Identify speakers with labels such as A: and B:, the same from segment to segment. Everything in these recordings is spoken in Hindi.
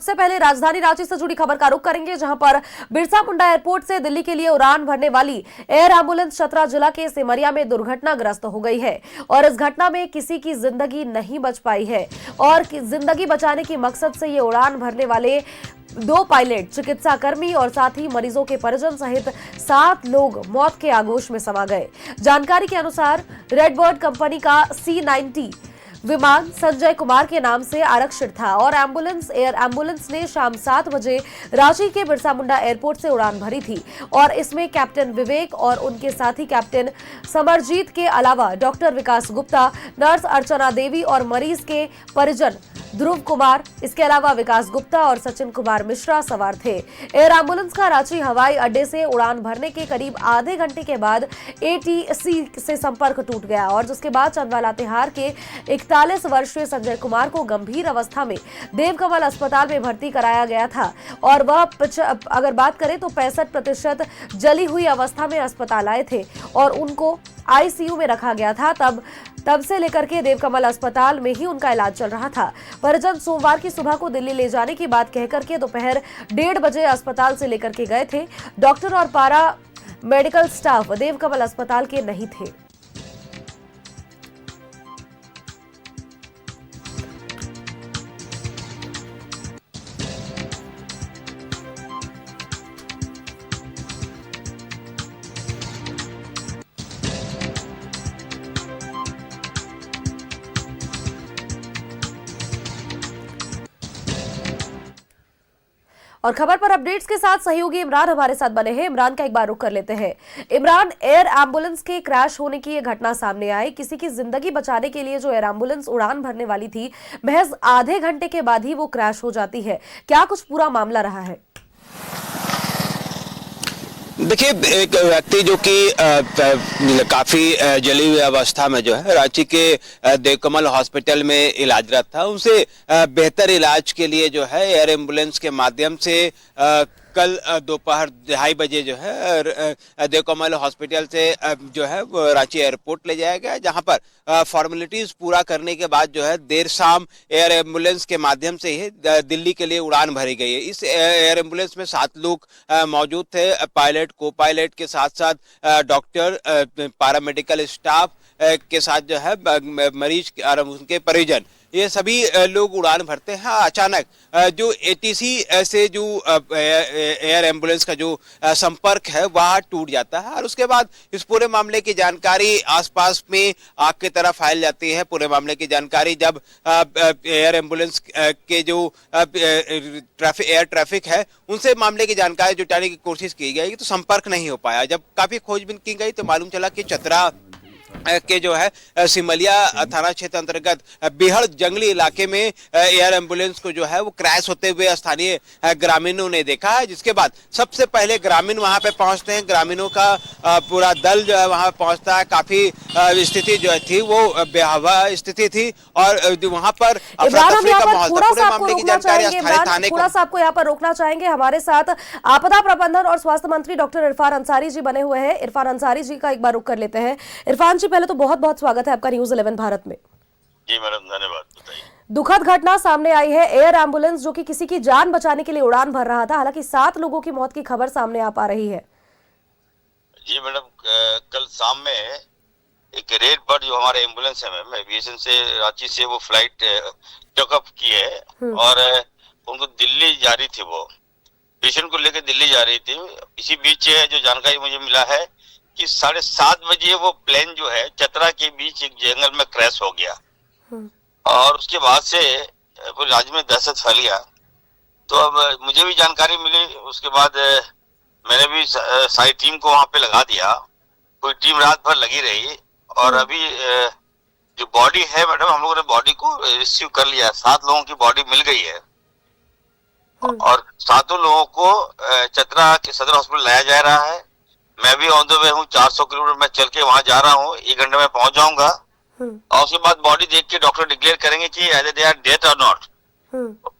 A: सबसे पहले राजधानी रांची से जुड़ी खबर का रुख करेंगे, जहां पर बिरसा मुंडा एयरपोर्ट से दिल्ली के लिए उड़ान भरने वाली एयर एम्बुलेंस चतरा जिला के सिमरिया में दुर्घटनाग्रस्त हो गई है और इस घटना में किसी की जिंदगी नहीं बच पाई है। और जिंदगी बचाने की मकसद से ये उड़ान भरने वाले 2 पायलट, चिकित्सा कर्मी और साथ ही मरीजों के परिजन सहित 7 लोग मौत के आगोश में समा गए। जानकारी के अनुसार रेडबर्ड कंपनी का C-90 विमान संजय कुमार के नाम से आरक्षित था और एयर एम्बुलेंस ने शाम 7 बजे रांची के बिरसा मुंडा एयरपोर्ट से उड़ान भरी थी और इसमें कैप्टन विवेक और उनके साथी कैप्टन समरजीत के अलावा डॉक्टर विकास गुप्ता, नर्स अर्चना देवी और मरीज के परिजन ध्रुव कुमार, इसके अलावा विकास गुप्ता और सचिन कुमार मिश्रा सवार थे। एयर एम्बुलेंस का रांची हवाई अड्डे से उड़ान भरने के करीब आधे घंटे के बाद ATC से संपर्क टूट गया और जिसके बाद चंदवा तिहाड़ के 41 वर्षीय संजय कुमार को गंभीर अवस्था में देवकमल अस्पताल में भर्ती कराया गया था और वह अगर बात करें तो 65% जली हुई अवस्था में अस्पताल आए थे और उनको ICU में रखा गया था। तब से लेकर के देवकमल अस्पताल में ही उनका इलाज चल रहा था। परिजन सोमवार की सुबह को दिल्ली ले जाने की बात कहकर के दोपहर 1:30 बजे अस्पताल से लेकर के गए थे। डॉक्टर और पारा मेडिकल स्टाफ देवकमल अस्पताल के नहीं थे। और खबर पर अपडेट्स के साथ सहयोगी इमरान हमारे साथ बने हैं। इमरान का एक बार रुख कर लेते हैं। इमरान, एयर एम्बुलेंस के क्रैश होने की ये घटना सामने आई, किसी की जिंदगी बचाने के लिए जो एयर एम्बुलेंस उड़ान भरने वाली थी महज आधे घंटे के बाद ही वो क्रैश हो जाती है। क्या कुछ पूरा मामला रहा है?
B: देखिए, एक व्यक्ति जो कि काफी जली हुई अवस्था में जो है रांची के देवकमल हॉस्पिटल में इलाजरत था, उनसे बेहतर इलाज के लिए जो है एयर एम्बुलेंस के माध्यम से कल दोपहर 2:30 बजे जो है देवकमल हॉस्पिटल से जो है रांची एयरपोर्ट ले जाया गया, जहां पर फॉर्मेलिटीज पूरा करने के बाद जो है देर शाम एयर एम्बुलेंस के माध्यम से ही दिल्ली के लिए उड़ान भरी गई है। इस एयर एम्बुलेंस में 7 लोग मौजूद थे, पायलट, को पायलट के साथ साथ डॉक्टर, पैरामेडिकल स्टाफ के साथ जो है मरीज और उनके परिजन, ये सभी लोग उड़ान भरते हैं। अचानक जो ATC से जो एयर एम्बुलेंस का जो संपर्क है वह टूट जाता है और उसके बाद इस पूरे मामले की जानकारी आसपास में आग की तरह फैल जाती है। पूरे मामले की जानकारी जब एयर एम्बुलेंस के जो एयर ट्रैफिक है उनसे मामले की जानकारी जुटाने की कोशिश की गई तो संपर्क नहीं हो पाया। जब काफी खोजबीन की गई तो मालूम चला कि चतरा के जो है सिमलिया थाना क्षेत्र अंतर्गत बेहड़ जंगली इलाके में एयर एम्बुलेंस को जो है वो क्रैश होते हुए स्थानीय ग्रामीणों ने देखा है, जिसके बाद सबसे पहले ग्रामीण वहां पे पहुंचते हैं। ग्रामीणों का पूरा दल जो है वहां पहुंचता है। काफी स्थिति जो थी वो बेहवा स्थिति थी और वहां पर अफरा-तफरी का माहौल था। पूरे मामले की जानकारी स्थानीय थाने
A: थोड़ा सा आपको यहाँ पर रोकना चाहेंगे। हमारे साथ आपदा प्रबंधन और स्वास्थ्य मंत्री डॉक्टर इरफान अंसारी जी बने हुए हैं। इरफान अंसारी जी का एक बार रुख कर लेते हैं। इरफान जी, पहले तो बहुत बहुत स्वागत है आपका न्यूज़ 11 भारत में।
C: जी मैडम, धन्यवाद। बताइए।
A: दुखद घटना सामने आई है। एयर एम्बुलेंस जो कि किसी की जान बचाने के लिए उड़ान भर रहा था, हालांकि 7 लोगों की मौत की खबर सामने आ पा रही है।
C: जी मैडम, कल शाम में एक रेड बर्ड जो हमारे एम्बुलेंस है मैम, एविएशन से रांची से वो फ्लाइट टेकअप की है और उनको दिल्ली जा रही थी, वो पेशेंट को लेकर दिल्ली जा रही थी। इसी बीच जो जानकारी मुझे मिला है कि 7:30 बजे वो प्लेन जो है चतरा के बीच एक जंगल में क्रैश हो गया और उसके बाद से पूरे राज्य में दहशत फैल गया। तो अब मुझे भी जानकारी मिली, उसके बाद मैंने भी सारी टीम को वहां पे लगा दिया। कोई टीम रात भर लगी रही और अभी जो बॉडी है मैडम, हम लोगों ने बॉडी को रिसीव कर लिया। 7 लोगों की बॉडी मिल गई है और 7 लोगों को चतरा के सदर हॉस्पिटल लाया जा रहा है। मैं भी ऑन द वे हूँ, 400 किलोमीटर मैं चल के वहां जा रहा हूँ। 1 घंटे में पहुंच जाऊंगा और उसके बाद बॉडी देख के डॉक्टर डिक्लेयर करेंगे कि एज दे आर डेथ और नॉट।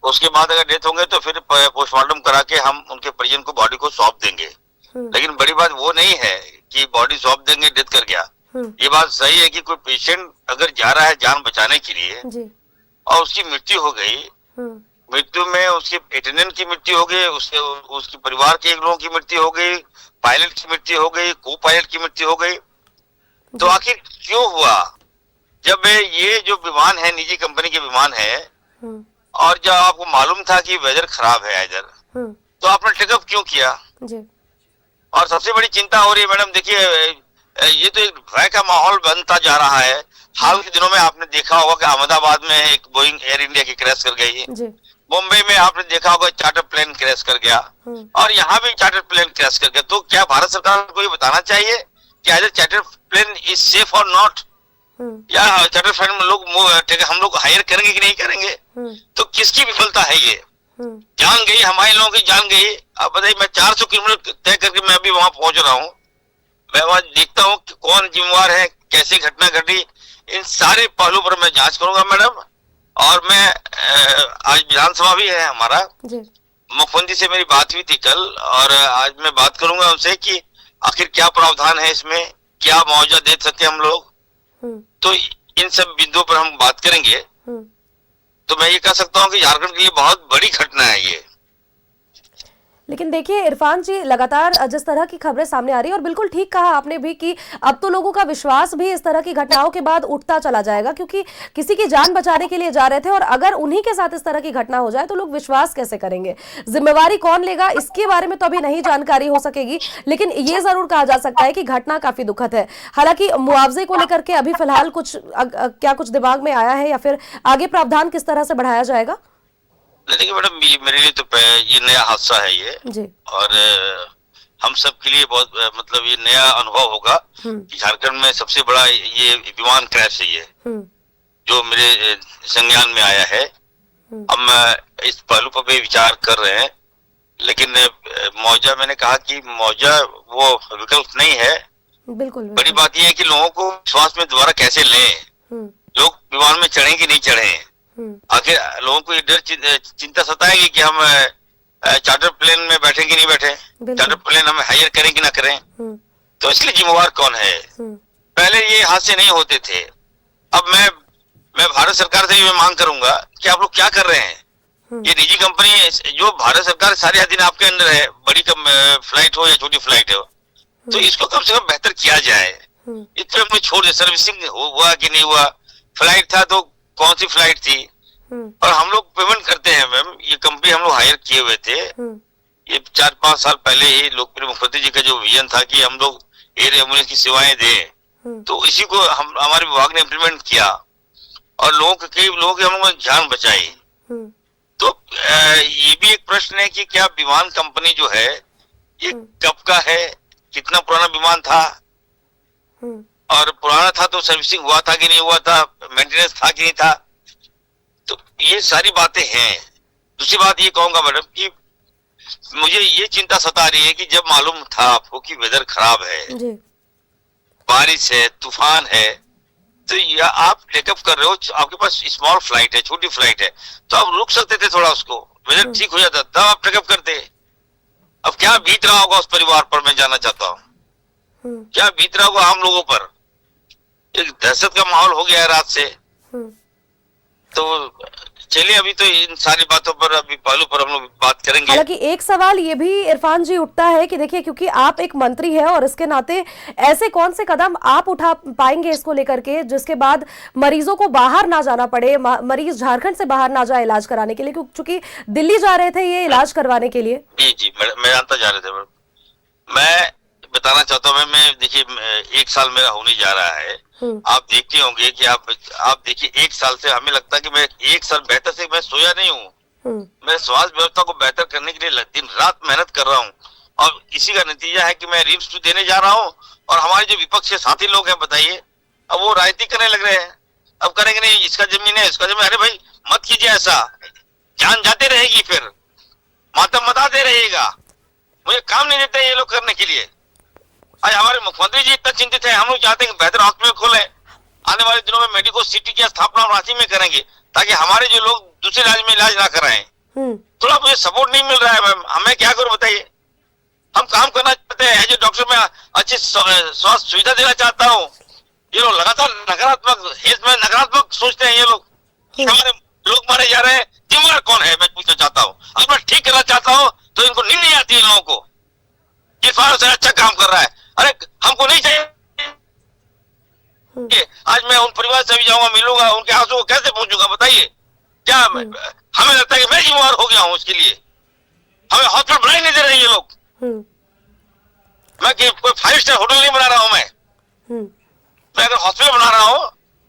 C: उसके बाद अगर डेथ होंगे तो फिर पोस्टमार्टम करा के हम उनके परिजन को बॉडी को सौंप देंगे। लेकिन बड़ी बात वो नहीं है कि बॉडी सौंप देंगे, डेथ कर गया। ये बात सही है कि कोई पेशेंट अगर जा रहा है जान बचाने के लिए और उसकी मृत्यु हो गई, मृत्यु में उसके अटेंडेंट की मृत्यु हो गई, उसके परिवार के एक लोगों की मृत्यु हो गई, पायलट की मृत्यु हो गई, को पायलट की मृत्यु हो गई। तो आखिर क्यों हुआ? जब ये जो विमान है निजी कंपनी के विमान है और जब आपको मालूम था कि वेदर खराब है इधर, तो आपने टेकअप क्यों किया?
A: जी।
C: और सबसे बड़ी चिंता हो रही है मैडम, देखिए ये तो एक भय का माहौल बनता जा रहा है। हाल के दिनों में आपने देखा होगा कि अहमदाबाद में एक बोइंग एयर इंडिया की क्रैश कर गई, मुंबई में आपने देखा होगा चार्टर प्लेन क्रैश कर गया, और यहाँ भी चार्टर प्लेन क्रैश कर गया। तो क्या भारत सरकार को ये बताना चाहिए कि अगर चार्टर प्लेन इज सेफ और नॉट, या चार्टर प्लेन में हम लोग हायर करेंगे कि नहीं करेंगे? तो किसकी विफलता है ये? जान गई, हमारे लोगों की जान गई। अब बताइए, मैं 400 किलोमीटर तय करके मैं अभी वहां पहुंच रहा हूँ, मैं वहां देखता हूँ कि कौन जिम्मेवार है, कैसे घटना घटी, इन सारे पहलू पर मैं जांच करूंगा मैडम। और मैं आज विधानसभा भी है हमारा, मुख्यमंत्री से मेरी बात हुई थी कल, और आज मैं बात करूंगा उनसे कि आखिर क्या प्रावधान है इसमें, क्या मुआवजा दे सकते हम लोग। तो इन सब बिंदुओं पर हम बात करेंगे। तो मैं ये कह सकता हूँ कि झारखंड के लिए बहुत बड़ी घटना है ये।
A: लेकिन देखिए इरफान जी, लगातार जिस तरह की खबरें सामने आ रही है, और बिल्कुल ठीक कहा आपने भी कि अब तो लोगों का विश्वास भी इस तरह की घटनाओं के बाद उठता चला जाएगा, क्योंकि किसी की जान बचाने के लिए जा रहे थे और अगर उन्हीं के साथ इस तरह की घटना हो जाए तो लोग विश्वास कैसे करेंगे? जिम्मेवारी कौन लेगा, इसके बारे में तो अभी नहीं जानकारी हो सकेगी, लेकिन ये जरूर कहा जा सकता है कि घटना काफी दुखद है। हालांकि मुआवजे को लेकर के अभी फिलहाल कुछ दिमाग में आया है, या फिर आगे प्रावधान किस तरह से बढ़ाया जाएगा?
C: देखिए मैडम, मेरे लिए तो ये नया हादसा है ये जी। और हम सब के लिए बहुत मतलब ये नया अनुभव होगा कि झारखंड में सबसे बड़ा ये विमान क्रैश है ये, जो मेरे संज्ञान में आया है। हम इस पहलू पर भी विचार कर रहे हैं, लेकिन मुआवजा, मैंने कहा कि मुआवजा वो विकल्प नहीं है। बिल्कुल। बड़ी बात यह है कि लोगों को विश्वास में दोबारा कैसे लें, लोग विमान में चढ़े कि नहीं चढ़े। आखिर लोगों को ये डर चिंता सताएगी कि हम चार्टर प्लेन में बैठे कि नहीं बैठे, चार्टर प्लेन हम हायर करें कि ना करें। तो इसलिए जिम्मेवार कौन है? पहले ये हादसे नहीं होते थे। अब मैं भारत सरकार से भी मांग करूंगा कि आप लोग क्या कर रहे हैं? ये निजी कंपनी जो भारत सरकार सारे दिन आपके अंदर है, बड़ी फ्लाइट हो या छोटी फ्लाइट हो, तो इसको कम से कम बेहतर किया जाए। इतने हमने छोड़ दिया, सर्विसिंग हुआ कि नहीं हुआ, फ्लाइट था तो कौन सी फ्लाइट थी, और हम लोग पेमेंट करते हैं मैम। ये कंपनी हम लोग हायर किए हुए थे, ये 4-5 साल पहले ही लोकप्रिय मुख्यमंत्री जी का जो विजन था कि हम लोग एयर एम्बुलेंस की सेवाएं दें, तो इसी को हमारे विभाग ने इम्प्लीमेंट किया और कई लोगों की हम लोगों ने जान बचाई। तो ये भी एक प्रश्न है कि क्या विमान कंपनी जो है ये कब का है, कितना पुराना विमान था, और पुराना था तो सर्विसिंग हुआ था कि नहीं हुआ था, मेंटेनेंस था कि नहीं था। तो ये सारी बातें हैं। दूसरी बात ये कहूंगा मैडम कि मुझे ये चिंता सता रही है कि जब मालूम था आपको कि वेदर खराब है, बारिश है, तूफान है, तो या आप टेकअप कर रहे हो, आपके पास स्मॉल फ्लाइट है, छोटी फ्लाइट है, तो आप रुक सकते थे थोड़ा, उसको वेदर ठीक हो जाता तब आप टेकअप करते। अब क्या बीत रहा होगा उस परिवार पर, मैं जानना चाहता हूँ क्या बीत रहा होगा हम लोगों पर। एक दहशत का माहौल हो गया है रात से। तो चलिए, अभी तो इन सारी बातों पर, अभी पहलू पर हम लोग बात करेंगे।
A: हालांकि एक सवाल ये भी इरफान जी उठता है कि देखिए, क्योंकि आप एक मंत्री हैं और इसके नाते ऐसे कौन से कदम आप उठा पाएंगे इसको लेकर के जिसके बाद मरीजों को बाहर ना जाना पड़े, मरीज झारखंड से बाहर ना जाए इलाज कराने के लिए, क्योंकि दिल्ली जा रहे थे ये इलाज करवाने के लिए।
C: जी मैं जानता जा रहे थे। मैं बताना चाहता हूँ, मैं देखिए 1 साल मेरा होने जा रहा है। आप देखते होंगे कि आप देखिए 1 साल से हमें लगता है कि मैं 1 साल बेहतर से मैं सोया नहीं हूँ। मैं स्वास्थ्य व्यवस्था को बेहतर करने के लिए दिन रात मेहनत कर रहा हूँ, और इसी का नतीजा है कि मैं रिम्स भी देने जा रहा हूँ। और हमारे जो विपक्ष के साथी लोग हैं, बताइए, अब वो राजनीति करने लग रहे हैं। अब करेंगे नहीं, इसका जमीन है, इसका जमीन। अरे भाई मत कीजिए ऐसा, जान जाते रहेगी, फिर मातम मताते रहिएगा। मुझे काम नहीं देते ये लोग करने के लिए। आज हमारे मुख्यमंत्री जी इतना चिंतित है, हम लोग चाहते हैं कि बेहतर हॉस्पिटल खोलें। आने वाले दिनों में मेडिको सिटी की स्थापना रांची में करेंगे, ताकि हमारे जो लोग दूसरे राज्य में इलाज ना कराएं। थोड़ा मुझे सपोर्ट नहीं मिल रहा है मैम, हमें क्या करूं बताइए। हम काम करना चाहते हैं, एज ए डॉक्टर में अच्छी स्वास्थ्य सुविधा देना चाहता हूँ। ये लोग लगातार नकारात्मक, हेल्थ में नकारात्मक सोचते हैं ये लोग। हमारे लोग मारे जा रहे हैं, जिम्मेदार कौन है, मैं पूछना चाहता हूँ। अगर मैं ठीक करना चाहता हूँ तो इनको नींद नहीं आती है लोगों को। इरफान हुसैन अच्छा काम कर रहा है, अरे हमको नहीं चाहिए। आज मैं उन परिवार से भी जाऊंगा, मिलूंगा, उनके आंसू को कैसे पहुंचूंगा बताइए। क्या हमें लगता है कि मैं जिम्मेवार हो गया हूँ उसके लिए? हमें हॉस्पिटल बनाई नहीं दे रहे ये लोग। मैं कोई 5 स्टार होटल नहीं बना रहा हूं मैं अगर हॉस्पिटल बना रहा हूं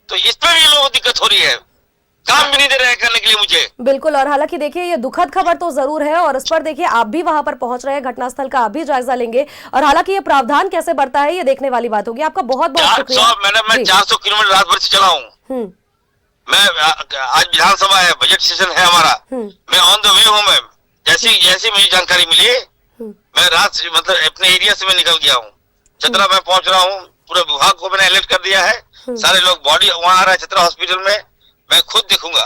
C: तो इसमें भी लोगों को दिक्कत हो रही है, काम भी नहीं दे रहे हैं करने के लिए मुझे।
A: बिल्कुल, और हालांकि देखिए ये दुखद खबर तो जरूर है, और इस पर देखिए आप भी वहां पर पहुंच रहे हैं, घटनास्थल का आप भी जायजा लेंगे, और हालांकि ये प्रावधान कैसे बढ़ता है ये देखने वाली बात होगी। आपका बहुत बहुत शुक्रिया।
C: मैं 400 किलोमीटर रात भर से चला हूँ। मैं आज विधानसभा है, बजट सेशन है हमारा, मैं ऑन द वे हूँ। मैं जैसी मुझे जानकारी मिली, मैं रात से मतलब अपने एरिया से मैं निकल गया हूँ, चतरा में पहुंच रहा हूँ। पूरे विभाग को मैंने अलर्ट कर दिया है, सारे लोग बॉडी वहां आ रहा है चतरा हॉस्पिटल में, मैं खुद देखूंगा।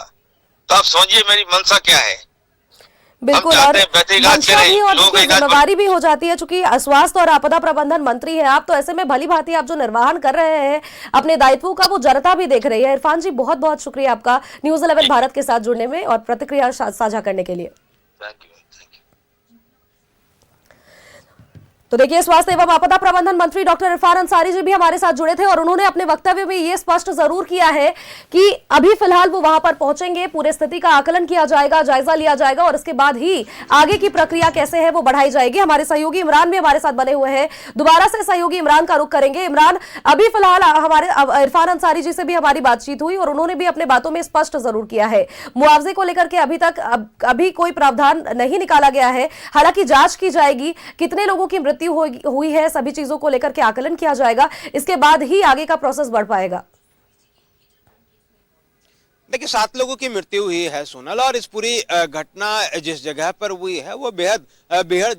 C: तो आप समझिए मेरी मंशा क्या है।
A: बिल्कुल, और मंशा भी और जिम्मेवारी भी हो जाती है, चूंकि स्वास्थ्य और आपदा प्रबंधन मंत्री है आप, तो ऐसे में भली भांति आप जो निर्वहन कर रहे हैं अपने दायित्वों का, वो जनता भी देख रही है। इरफान जी बहुत बहुत शुक्रिया आपका न्यूज़ 11 भारत के साथ जुड़ने में और प्रतिक्रिया साझा करने के लिए।
C: Thank you.
A: तो देखिए स्वास्थ्य एवं आपदा प्रबंधन मंत्री डॉक्टर इरफान अंसारी जी भी हमारे साथ जुड़े थे, और उन्होंने अपने वक्तव्य में ये स्पष्ट जरूर किया है कि अभी फिलहाल वो वहां पर पहुंचेंगे, पूरे स्थिति का आकलन किया जाएगा, जायजा लिया जाएगा, और इसके बाद ही आगे की प्रक्रिया कैसे है वो बढ़ाई जाएगी। हमारे सहयोगी इमरान भी हमारे साथ बने हुए हैं, दोबारा से सहयोगी इमरान का रुख करेंगे। इमरान, अभी फिलहाल हमारे इरफान अंसारी जी से भी हमारी बातचीत हुई और उन्होंने भी अपने बातों में स्पष्ट जरूर किया है, मुआवजे को लेकर के अभी तक अभी कोई प्रावधान नहीं निकाला गया है, हालांकि जांच की जाएगी, कितने लोगों की मृत्यु हुई है, सभी चीजों को लेकर के आकलन किया जाएगा, इसके बाद ही आगे का प्रोसेस बढ़ पाएगा।
B: देखिए 7 लोगों की मृत्यु हुई है सोनल, और इस पूरी घटना जिस जगह पर हुई है वो बेहद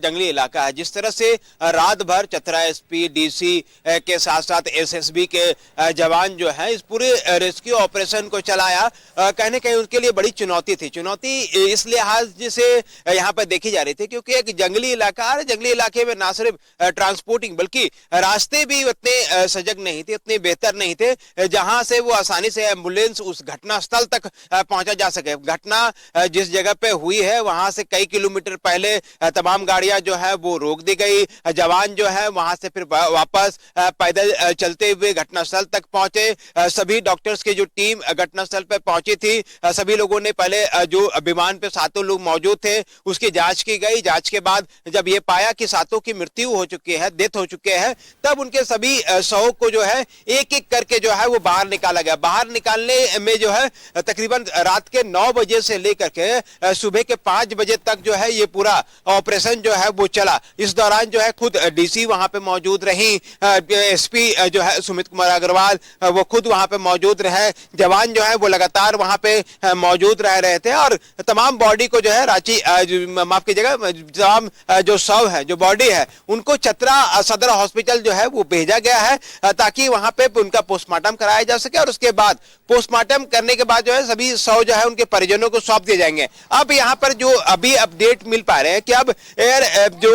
B: जंगली इलाका है। जिस तरह से रात भर चतरा एसपी, डीसी के साथ साथ एसएसबी के जवान जो है इस पूरे रेस्क्यू ऑपरेशन को चलाया, कहीं न कहीं उनके लिए बड़ी चुनौती थी। चुनौती इस लिहाज से यहाँ पर देखी जा रही थी क्योंकि एक जंगली इलाका है, जंगली इलाके में ना सिर्फ ट्रांसपोर्टिंग बल्कि रास्ते भी उतने सजग नहीं थे, उतने बेहतर नहीं थे जहां से वो आसानी से एम्बुलेंस उस घटना स्थल तक पहुंचा जा सके। घटना जिस जगह पे हुई है वहां से कई किलोमीटर पहले तमाम गाड़ियां जो है वो रोक दी गई, जवान जो है वहां से फिर वापस पैदल चलते हुए घटनास्थल तक पहुंचे। सभी डॉक्टर्स की जो टीम घटनास्थल पे पहुंची थी, सभी लोगों ने पहले जो विमान पे 7 लोग मौजूद थे उसकी जांच की गई। जांच के बाद जब ये पाया कि 7 की मृत्यु हो चुकी है, डेथ हो चुके हैं, तब उनके सभी 100 को जो है एक एक करके जो है वो बाहर निकाला गया। बाहर निकालने में जो है तकरीबन रात के 9 बजे से लेकर के सुबह के 5 बजे तक जो है ये पूरा ऑपरेशन जो है वो चला। इस दौरान जो है खुद डीसी वहां पे मौजूद रही, एसपी जो है सुमित कुमार अग्रवाल वो खुद वहां पे मौजूद रहे, जवान जो है वो लगातार वहां पे मौजूद रह रहे थे, और तमाम बॉडी को जो है रांची माफ कीजिएगा तमाम जो शव है, जो बॉडी है, उनको चतरा सदर हॉस्पिटल जो है वो भेजा गया है ताकि वहां पे उनका पोस्टमार्टम कराया जा सके, और उसके बाद पोस्टमार्टम करने के बाद जो है सभी 100 जो है उनके परिजनों को सौंप दिए जाएंगे। अब यहाँ पर जो अभी अपडेट मिल पा रहे हैं कि अब एयर जो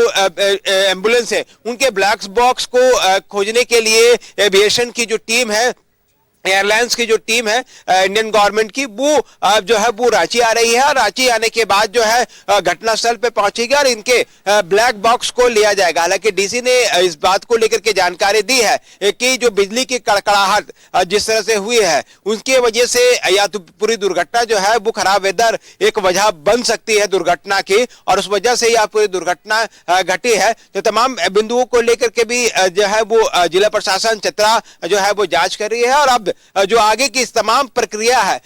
B: एम्बुलेंस है उनके ब्लैक बॉक्स को खोजने के लिए एविएशन की जो टीम है, एयरलाइंस की जो टीम है इंडियन गवर्नमेंट की, वो जो है वो रांची आ रही है, और रांची आने के बाद जो है घटनास्थल पे पहुंचेगी और इनके ब्लैक बॉक्स को लिया जाएगा। हालांकि डीसी ने इस बात को लेकर के जानकारी दी है कि जो बिजली की कड़कड़ाहट जिस तरह से हुई है उसकी वजह से या तो पूरी दुर्घटना जो है वो खराब वेदर एक वजह बन सकती है दुर्घटना की, और उस वजह से यह पूरी दुर्घटना घटी है। तो तमाम बिंदुओं को लेकर के भी जो है वो जिला प्रशासन चतरा जो है वो जांच कर रही है, और अब जो आगे की इस तमाम प्रक्रिया है,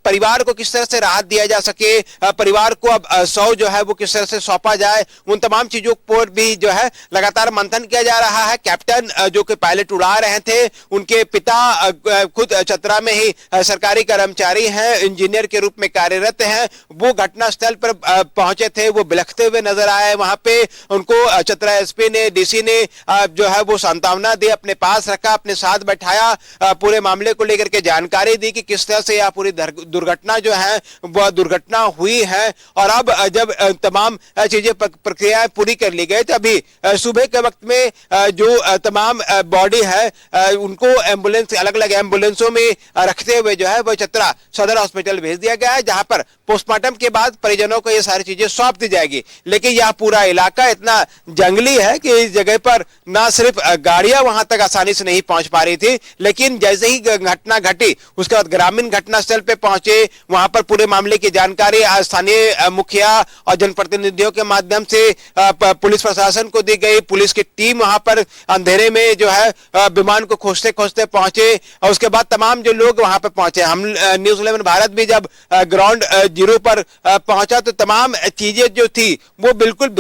B: परिवार को किस तरह से राहत दिया जा सके, परिवार को अब 100 जो है वो किस तरह से सौंपा जाए, उन तमाम चीजों पर भी जो है लगातार मंथन किया जा रहा है। कैप्टन जो कि पायलट उड़ा रहे थे, उनके पिता खुद चतरा में ही सरकारी कर्मचारी हैं, इंजीनियर के रूप में कार्यरत हैं, वो घटनास्थल पर पहुंचे थे, वो बिलखते हुए नजर आए। वहां पे उनको चतरा एसपी ने, डीसी ने जो है वो सांत्वना दी, अपने पास रखा, अपने साथ बैठाया, पूरे मामले मामले को लेकर के जानकारी दी कि किस तरह से यह पूरी दुर्घटना जो है वह दुर्घटना हुई है। और अब जब तमाम चीजें प्रक्रियाएं पूरी कर ली गई तो अभी सुबह के वक्त में जो तमाम बॉडी है उनको एम्बुलेंस अलग अलग एम्बुलेंसों में रखते हुए जो है वह चतरा सदर हॉस्पिटल भेज दिया गया है, जहां पर पोस्टमार्टम के बाद परिजनों को ये सारी चीजें सौंप दी जाएगी। लेकिन यह पूरा इलाका इतना जंगली है कि इस जगह पर ना सिर्फ गाड़ियां वहां तक आसानी से नहीं पहुंच पा रही थी, लेकिन जैसे ही घटना घटी उसके बाद ग्रामीण घटनास्थल पे पहुंचे, वहां पर पूरे मामले की जानकारी स्थानीय मुखिया और जनप्रतिनिधियों के माध्यम से पुलिस प्रशासन को दी गई। पुलिस की टीम वहां पर अंधेरे में जो है विमान को खोजते खोजते पहुंचे और उसके बाद तमाम जो लोग वहां पर पहुंचे। हम न्यूज़ 11 भारत भी जब ग्राउंड जीरो पर पहुंचा तो तमाम चीजें जो थी वो बिल्कुल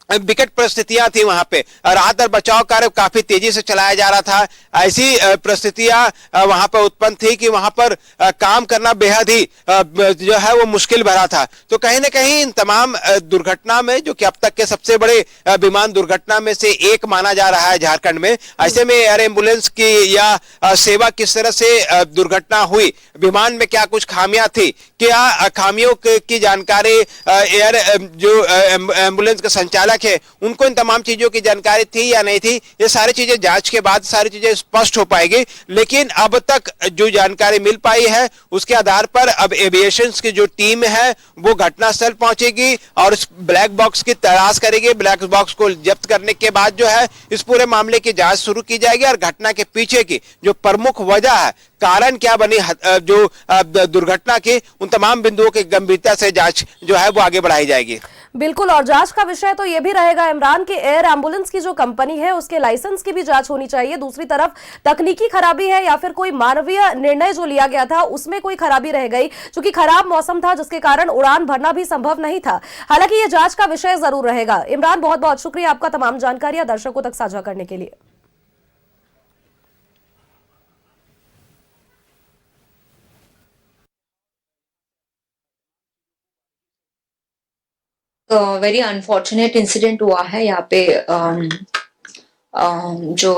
B: विकट परिस्थितियां थी। वहां पे राहत और बचाव कार्य काफी तेजी से चलाया जा रहा था। ऐसी परिस्थितियां वहां पर उत्पन्न थी कि वहां पर काम करना बेहद ही जो है वो मुश्किल भरा था। तो कहीं ना कहीं इन तमाम दुर्घटना में, जो कि अब तक के सबसे बड़े विमान दुर्घटना में से एक माना जा रहा है झारखंड में, ऐसे में एयर एम्बुलेंस की या सेवा किस तरह से दुर्घटना हुई, विमान में क्या कुछ खामियां थी, क्या खामियों की जानकारी एयर जो एम्बुलेंस के संचालक है उनको इन तमाम चीजों की जानकारी थी या नहीं थी, ये सारी चीजें जांच के बाद सारी चीजें स्पष्ट हो पाएगी। लेकिन अब तक जो जानकारी मिल पाई है उसके आधार पर अब एविएशन की जो टीम है वो घटनास्थल पहुंचेगी और इस ब्लैक बॉक्स की तलाश करेगी। ब्लैक बॉक्स को जब्त करने के बाद जो है इस पूरे मामले की जांच शुरू की जाएगी और घटना के पीछे की जो प्रमुख वजह है, कारण क्या बनी जो दुर्घटना की, उन तमाम बिंदुओं की गंभीरता से जांच जो है वो आगे बढ़ाई जाएगी।
A: बिल्कुल, और जांच का विषय तो यह भी रहेगा इमरान की एयर एम्बुलेंस की जो कंपनी है उसके लाइसेंस की भी जांच होनी चाहिए। दूसरी तरफ तकनीकी खराबी है या फिर कोई मानवीय निर्णय जो लिया गया था उसमें कोई खराबी रह गई, क्योंकि खराब मौसम था जिसके कारण उड़ान भरना भी संभव नहीं था। हालांकि यह जांच का विषय जरूर रहेगा। इमरान, बहुत बहुत शुक्रिया आपका तमाम जानकारियां दर्शकों तक साझा करने के लिए।
D: वेरी अनफॉर्चुनेट इंसिडेंट हुआ है यहाँ पे। जो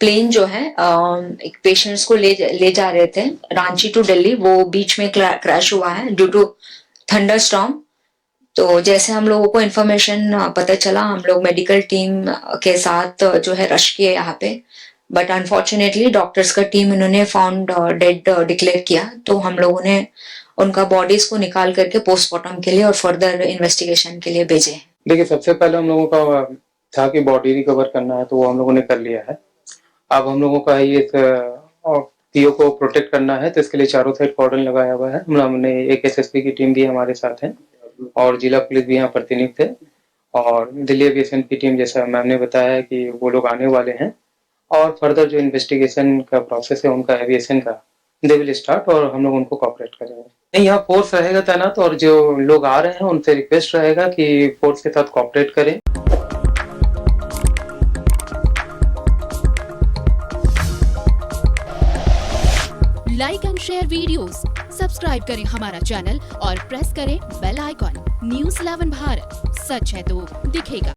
D: प्लेन जो है एक पेशेंट्स को ले जा रहे थे रांची टू दिल्ली, वो बीच में क्रैश हुआ है ड्यू टू थंडर स्टॉर्म। तो जैसे हम लोगों को इन्फॉर्मेशन पता चला, हम लोग मेडिकल टीम के साथ जो है रश किए यहाँ पे, बट अनफॉर्चुनेटली डॉक्टर्स का टीम इन्होंने फाउंड डेड डिक्लेयर किया। तो हम लोगों ने उनका बॉडीज को निकाल करके पोस्टमार्टम के लिए और फर्दर इन्वेस्टिगेशन के लिए भेजे।
E: देखिए, सबसे पहले हम लोगों का था कि बॉडी रिकवर करना है, तो वो हम लोगों ने कर लिया है। अब हम लोगों का ये पीओ को प्रोटेक्ट करना है, तो इसके लिए चारों साइड कॉर्डन लगाया हुआ है। हमने एक एसएसपी की टीम भी हमारे साथ है और जिला पुलिस भी यहाँ प्रतिनिधित्व है और दिल्ली एविएशन की टीम, जैसा मैम ने बताया कि वो लोग आने वाले हैं और फर्दर जो इन्वेस्टिगेशन का प्रोसेस है उनका एविएशन का दे विल स्टार्ट और हम लोग उनको कोऑपरेट करेंगे। नहीं, यहाँ फोर्स रहेगा तैनात और जो लोग आ रहे हैं उनसे रिक्वेस्ट रहेगा कि फोर्स के साथ कोऑपरेट करें।
F: Like and share videos, subscribe करें हमारा चैनल और प्रेस करें बेल आइकॉन। न्यूज़ 11 भारत, सच है तो दिखेगा।